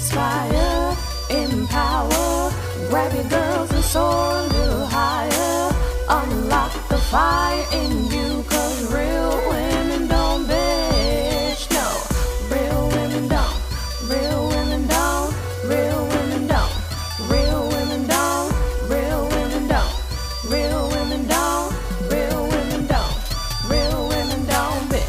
inspire, empower, grab your girls and soar a little higher. Unlock the fire in you, 'cause real women don't bitch, no. Real women don't, real women don't, real women don't, real women don't, real women don't, real women don't, real women don't, real women don't bitch.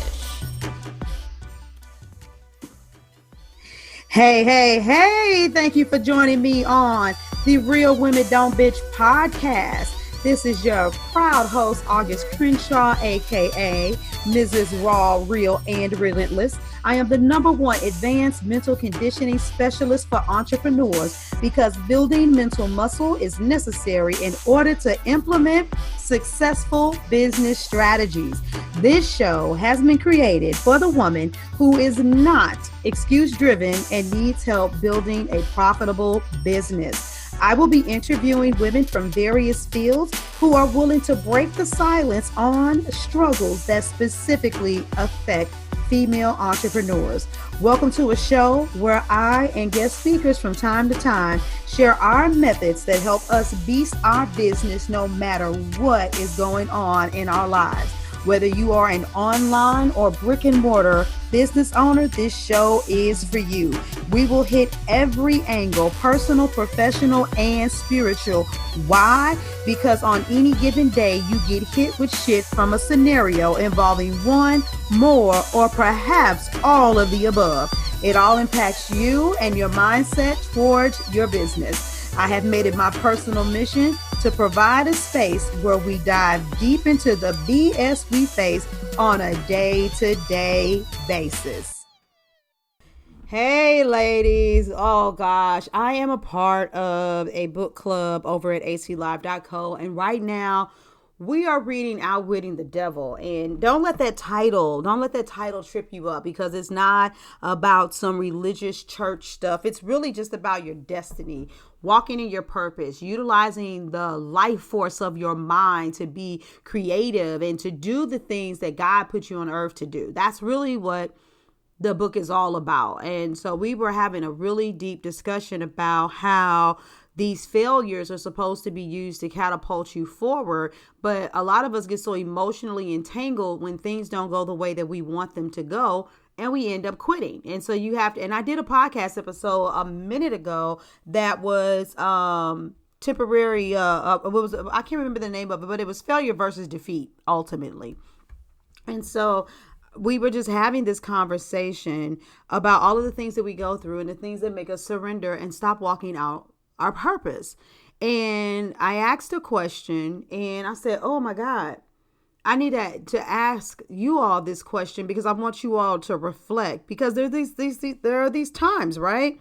Hey, thank you for joining me on the Real Women Don't Bitch podcast. This is your proud host, August Crenshaw, aka Mrs. Raw, Real, and Relentless. I am the #1 advanced mental conditioning specialist for entrepreneurs because building mental muscle is necessary in order to implement successful business strategies. This show has been created for the woman who is not excuse-driven and needs help building a profitable business. I will be interviewing women from various fields who are willing to break the silence on struggles that specifically affect female entrepreneurs. Welcome to a show where I and guest speakers from time to time share our methods that help us beast our business no matter what is going on in our lives. Whether you are an online or brick and mortar business owner, this show is for you. We will hit every angle, personal, professional, and spiritual. Why? Because on any given day, you get hit with shit from a scenario involving one, more, or perhaps all of the above. It all impacts you and your mindset towards your business. I have made it my personal mission to provide a space where we dive deep into the BS we face on a day-to-day basis. Hey ladies, oh gosh, I am a part of a book club over at aclive.co, and right now we are reading Outwitting the Devil. And don't let that title trip you up, because it's not about some religious church stuff. It's really just about your destiny, walking in your purpose, utilizing the life force of your mind to be creative and to do the things that God put you on earth to do. That's really what the book is all about. And so we were having a really deep discussion about how these failures are supposed to be used to catapult you forward. But a lot of us get so emotionally entangled when things don't go the way that we want them to go, and we end up quitting. And so you have to, and I did a podcast episode a minute ago that was temporary. What was it? I can't remember the name of it, but it was failure versus defeat ultimately. And so we were just having this conversation about all of the things that we go through and the things that make us surrender and stop walking out our purpose. And I asked a question and I said, oh my God, I need to ask you all this question because I want you all to reflect, because there are these times, right,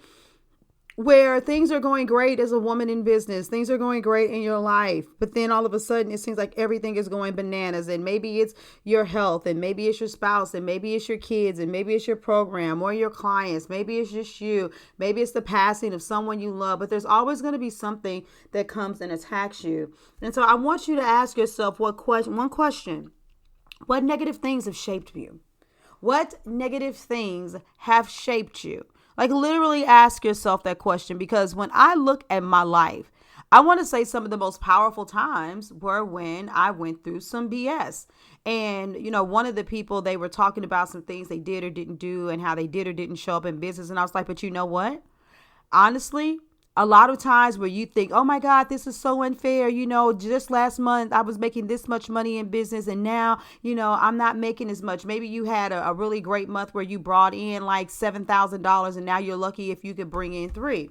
where things are going great as a woman in business, things are going great in your life, but then all of a sudden it seems like everything is going bananas, and maybe it's your health, and maybe it's your spouse, and maybe it's your kids, and maybe it's your program or your clients, maybe it's just you, maybe it's the passing of someone you love, but there's always going to be something that comes and attacks you. And so I want you to ask yourself one question: what negative things have shaped you? What negative things have shaped you? Like, literally ask yourself that question, because when I look at my life, I want to say some of the most powerful times were when I went through some BS. And, you know, one of the people, they were talking about some things they did or didn't do and how they did or didn't show up in business. And I was like, but you know what? Honestly, a lot of times where you think, oh my God, this is so unfair. You know, just last month I was making this much money in business, and now, you know, I'm not making as much. Maybe you had a really great month where you brought in like $7,000, and now you're lucky if you could bring in $3,000.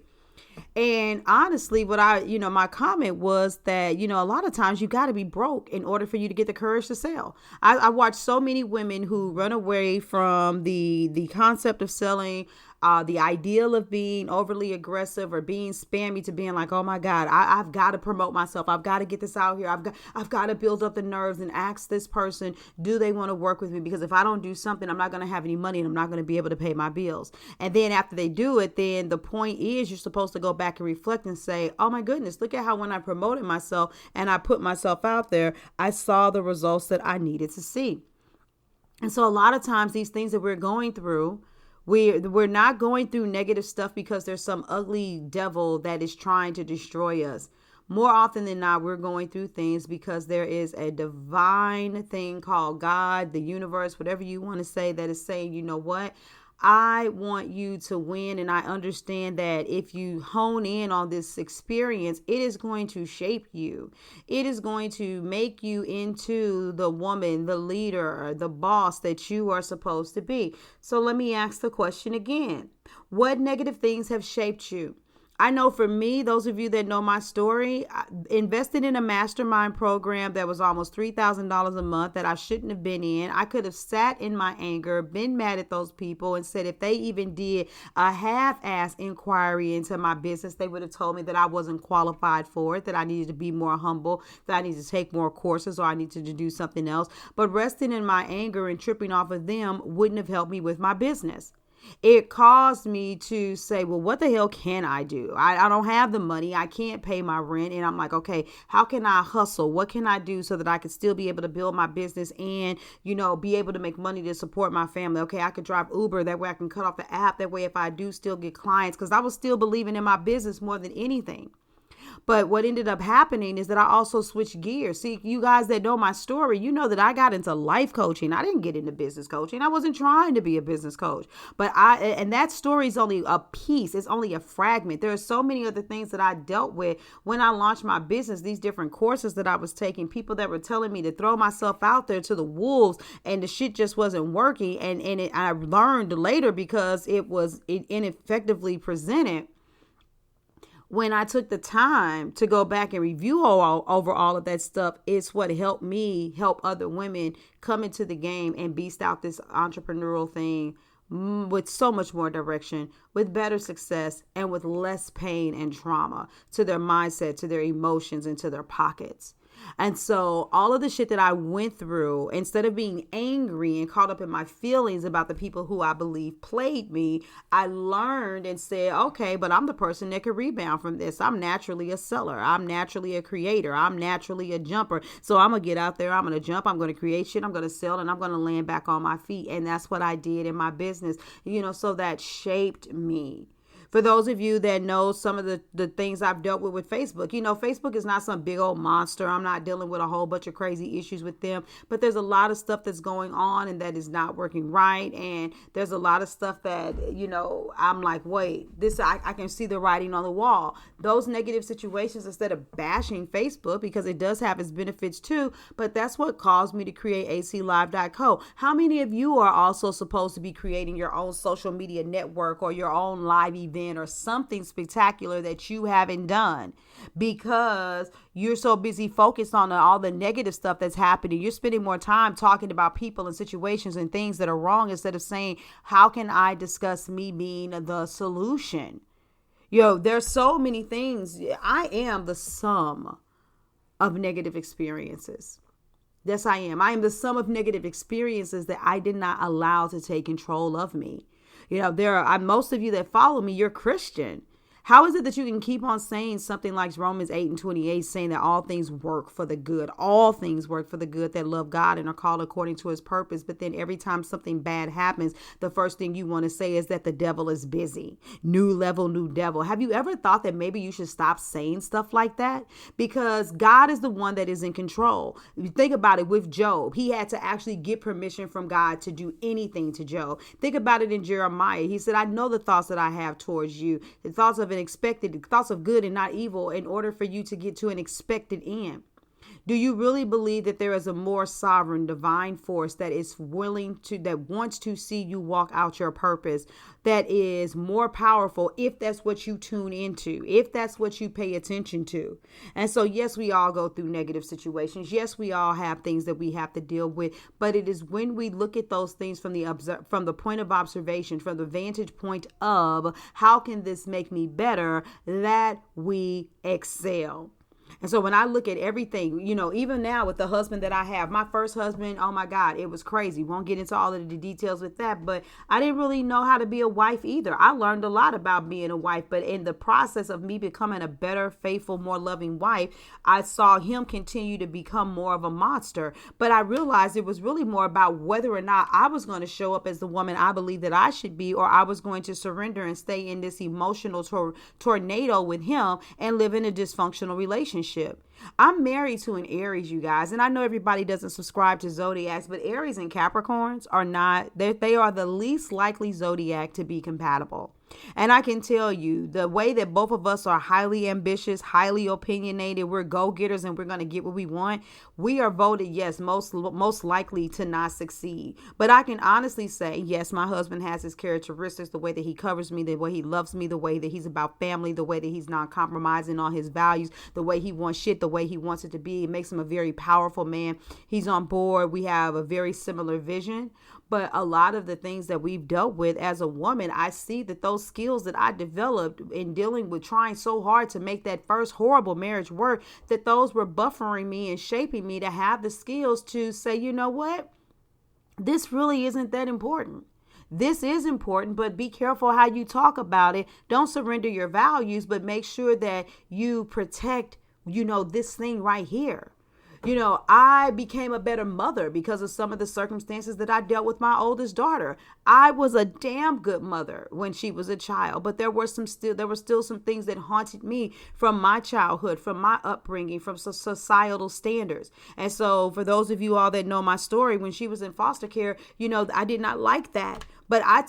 And honestly, my comment was that, you know, a lot of times you got to be broke in order for you to get the courage to sell. I watched so many women who run away from the concept of selling, the ideal of being overly aggressive or being spammy, to being like, oh my God, I've got to promote myself. I've got to get this out here. I've got to build up the nerves and ask this person, do they want to work with me? Because if I don't do something, I'm not going to have any money and I'm not going to be able to pay my bills. And then after they do it, then the point is you're supposed to go back and reflect and say, oh my goodness, look at how when I promoted myself and I put myself out there, I saw the results that I needed to see. And so a lot of times these things that we're going through, We're not going through negative stuff because there's some ugly devil that is trying to destroy us. More often than not, we're going through things because there is a divine thing called God, the universe, whatever you want to say, that is saying, you know what? I want you to win. And I understand that if you hone in on this experience, it is going to shape you. It is going to make you into the woman, the leader, the boss that you are supposed to be. So let me ask the question again. What negative things have shaped you? I know for me, those of you that know my story, I invested in a mastermind program that was almost $3,000 a month that I shouldn't have been in. I could have sat in my anger, been mad at those people, and said if they even did a half-ass inquiry into my business, they would have told me that I wasn't qualified for it, that I needed to be more humble, that I needed to take more courses, or I needed to do something else. But resting in my anger and tripping off of them wouldn't have helped me with my business. It caused me to say, well, what the hell can I do? I don't have the money. I can't pay my rent. And I'm like, okay, how can I hustle? What can I do so that I could still be able to build my business and, be able to make money to support my family? Okay, I could drive Uber. That way I can cut off the app. That way, if I do still get clients, because I was still believing in my business more than anything. But what ended up happening is that I also switched gears. See, you guys that know my story, you know that I got into life coaching. I didn't get into business coaching. I wasn't trying to be a business coach. And that story is only a piece. It's only a fragment. There are so many other things that I dealt with when I launched my business, these different courses that I was taking, people that were telling me to throw myself out there to the wolves, and the shit just wasn't working. I learned later because it ineffectively presented. When I took the time to go back and review over all of that stuff, it's what helped me help other women come into the game and beast out this entrepreneurial thing with so much more direction, with better success, and with less pain and trauma to their mindset, to their emotions, and to their pockets. And so all of the shit that I went through, instead of being angry and caught up in my feelings about the people who I believe played me, I learned and said, okay, but I'm the person that could rebound from this. I'm naturally a seller. I'm naturally a creator. I'm naturally a jumper. So I'm going to get out there. I'm going to jump. I'm going to create shit. I'm going to sell, and I'm going to land back on my feet. And that's what I did in my business, so that shaped me. For those of you that know some of the things I've dealt with Facebook, Facebook is not some big old monster. I'm not dealing with a whole bunch of crazy issues with them, but there's a lot of stuff that's going on and that is not working right. And there's a lot of stuff that, I'm like, wait, I can see the writing on the wall. Those negative situations, instead of bashing Facebook, because it does have its benefits too, but that's what caused me to create aclive.co. How many of you are also supposed to be creating your own social media network or your own live event or something spectacular that you haven't done because you're so busy focused on all the negative stuff that's happening? You're spending more time talking about people and situations and things that are wrong instead of saying, how can I discuss me being the solution? There's so many things. I am the sum of negative experiences. Yes, I am. I am the sum of negative experiences that I did not allow to take control of me. Most of you that follow me, you're Christian. How is it that you can keep on saying something like Romans 8:28, saying that all things work for the good? All things work for the good that love God and are called according to his purpose. But then every time something bad happens, the first thing you want to say is that the devil is busy. New level, new devil. Have you ever thought that maybe you should stop saying stuff like that? Because God is the one that is in control. If you think about it with Job, he had to actually get permission from God to do anything to Job. Think about it in Jeremiah. He said, I know the thoughts that I have towards you, the thoughts of expected, thoughts of good and not evil, in order for you to get to an expected end. Do you really believe that there is a more sovereign divine force that wants to see you walk out your purpose, that is more powerful if that's what you tune into, if that's what you pay attention to? And so, yes, we all go through negative situations. Yes, we all have things that we have to deal with, but it is when we look at those things from the point of observation, from the vantage point of how can this make me better, that we excel. And so when I look at everything, even now with the husband that I have, my first husband, oh my God, it was crazy. Won't get into all of the details with that, but I didn't really know how to be a wife either. I learned a lot about being a wife, but in the process of me becoming a better, faithful, more loving wife, I saw him continue to become more of a monster. But I realized it was really more about whether or not I was going to show up as the woman I believe that I should be, or I was going to surrender and stay in this emotional tornado with him and live in a dysfunctional relationship. I'm married to an Aries, you guys, and I know everybody doesn't subscribe to zodiacs, but Aries and Capricorns are not, they are the least likely zodiac to be compatible. And I can tell you, the way that both of us are highly ambitious, highly opinionated, we're go-getters and we're going to get what we want, we are voted, yes, most likely to not succeed. But I can honestly say, yes, my husband has his characteristics, the way that he covers me, the way he loves me, the way that he's about family, the way that he's not compromising on his values, the way he wants shit, the way he wants it to be. It makes him a very powerful man. He's on board. We have a very similar vision. But a lot of the things that we've dealt with as a woman, I see that those skills that I developed in dealing with trying so hard to make that first horrible marriage work, that those were buffering me and shaping me to have the skills to say, you know what? This really isn't that important. This is important, but be careful how you talk about it. Don't surrender your values, but make sure that you protect, this thing right here. I became a better mother because of some of the circumstances that I dealt with my oldest daughter. I was a damn good mother when she was a child, but there were still some things that haunted me from my childhood, from my upbringing, from societal standards. And so for those of you all that know my story, when she was in foster care, I did not like that. But I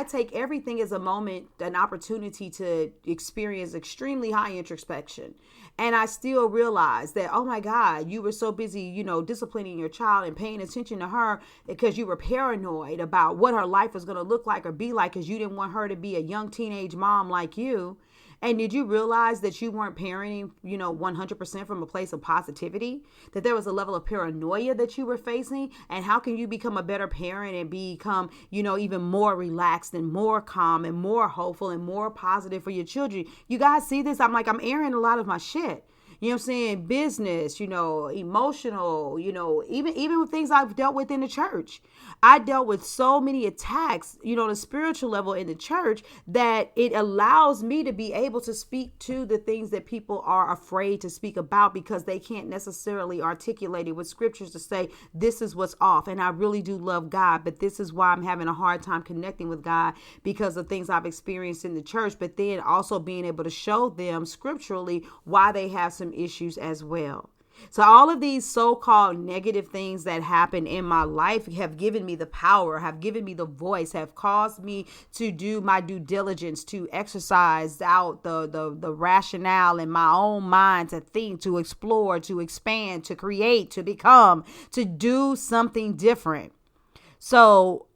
take everything as a moment, an opportunity to experience extremely high introspection. And I still realize that, oh my God, you were so busy, disciplining your child and paying attention to her because you were paranoid about what her life was going to look like or be like, because you didn't want her to be a young teenage mom like you. And did you realize that you weren't parenting, 100% from a place of positivity, that there was a level of paranoia that you were facing? And how can you become a better parent and become, even more relaxed and more calm and more hopeful and more positive for your children? You guys see this? I'm airing a lot of my shit. You know what I'm saying? Business, emotional, even with things I've dealt with in the church. I dealt with so many attacks, on a spiritual level in the church, that it allows me to be able to speak to the things that people are afraid to speak about because they can't necessarily articulate it with scriptures to say, this is what's off. And I really do love God, but this is why I'm having a hard time connecting with God, because of things I've experienced in the church, but then also being able to show them scripturally why they have some issues as well. So all of these so-called negative things that happen in my life have given me the power, have given me the voice, have caused me to do my due diligence, to exercise out the rationale in my own mind, to think, to explore, to expand, to create, to become, to do something different. So,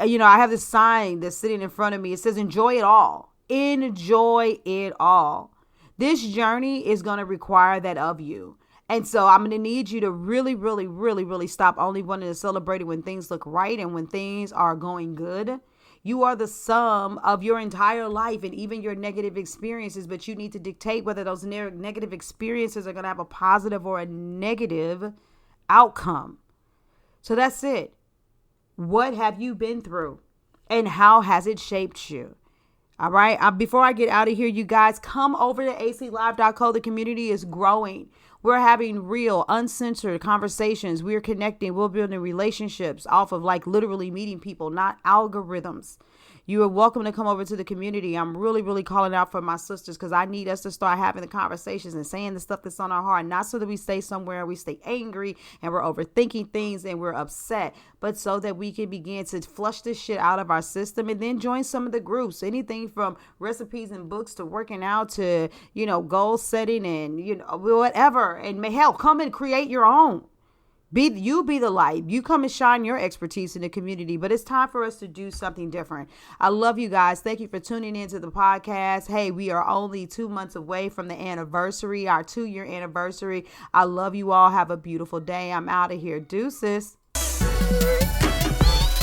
I have this sign that's sitting in front of me. It says, enjoy it all. Enjoy it all. This journey is going to require that of you. And so I'm going to need you to really, really, really, really stop only wanting to celebrate it when things look right and when things are going good. You are the sum of your entire life and even your negative experiences, but you need to dictate whether those negative experiences are going to have a positive or a negative outcome. So that's it. What have you been through and how has it shaped you? All right. Before I get out of here, you guys, come over to aclive.co. The community is growing. We're having real, uncensored conversations. We're connecting. We're building relationships off of literally meeting people, not algorithms. You are welcome to come over to the community. I'm really, really calling out for my sisters because I need us to start having the conversations and saying the stuff that's on our heart, not so that we stay somewhere and we stay angry and we're overthinking things and we're upset, but so that we can begin to flush this shit out of our system and then join some of the groups, anything from recipes and books to working out to, goal setting and, whatever. And hell, come and create your own. Be the light. You come and shine your expertise in the community, but it's time for us to do something different. I love you guys. Thank you for tuning into the podcast. Hey, we are only 2 months away from the anniversary, our 2-year anniversary. I love you all. Have a beautiful day. I'm out of here. Deuces.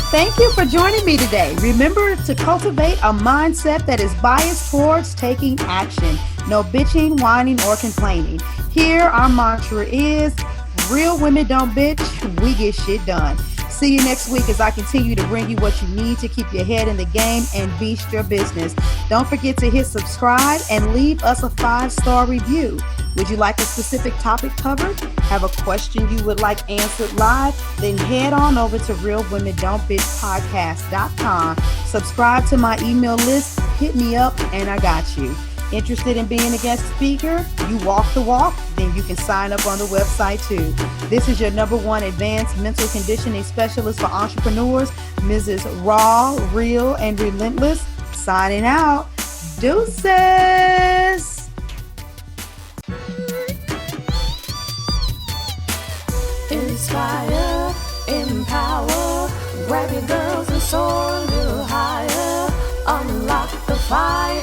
Thank you for joining me today. Remember to cultivate a mindset that is biased towards taking action. No bitching, whining, or complaining. Here, our mantra is, real women don't bitch, we get shit done. See you next week as I continue to bring you what you need to keep your head in the game and beast your business. Don't forget to hit subscribe and leave us a 5-star review. Would you like a specific topic covered? Have a question you would like answered live? Then head on over to realwomendon'tbitchpodcast.com. Subscribe to my email list, hit me up, and I got you. Interested in being a guest speaker? You walk the walk? Then you can sign up on the website too. This is your #1 advanced mental conditioning specialist for entrepreneurs, Mrs. Raw, Real, and Relentless. Signing out. Deuces. Inspire, empower, grab your girls and soar a little higher. Unlock the fire.